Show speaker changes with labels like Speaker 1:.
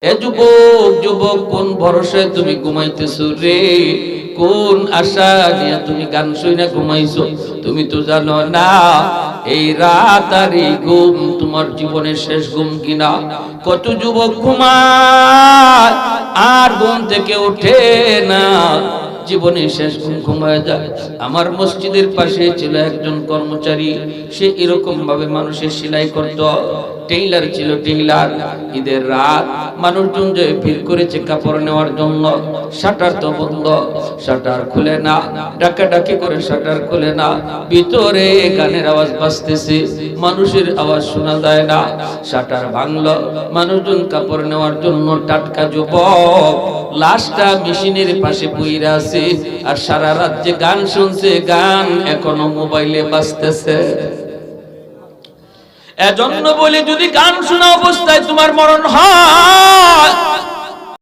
Speaker 1: এ যুবক যুবক, কোন ভরসায় তুমি ঘুমাইতেছো রে? কোন আশা নিয়ে তুমি গান শুনে ঘুমাইছো? তুমি তো জানো না এই রাত আর এই ঘুম তোমার জীবনের শেষ ঘুম কিনা। কত যুবক ঘুমায় আর ঘুম থেকে ওঠে না, জীবনের শেষ ঘুম ঘুমায় যায়। আমার মসজিদের পাশে ছিল একজন কর্মচারী, সে এরকম ভাবে মানুষের সেলাই করত, টেইলার ছিল টেইলার। ঈদের রাত মানুষজন যে ভিড় করেছে কাপড় নেওয়ার জন্য, শাটার তো বন্ধ, শাটার খুলে না, ডাকাডাকি করে শাটার খুলে না, ভিতরে গানের আওয়াজ বাজতেছে, মানুষের আওয়াজ শোনা যায় না। শাটার ভাঙলো, মানুষজন কাপড় নেওয়ার জন্য, টাটকা যুবক লাশটা মেশিনের পাশে পইরা আছে, আর সারা রাত যে গান শুনছে, গান এখনো মোবাইলে বাজতেছে। এজন্য বলি, যদি গান শোনা অবস্থায় তোমার মরণ হয়,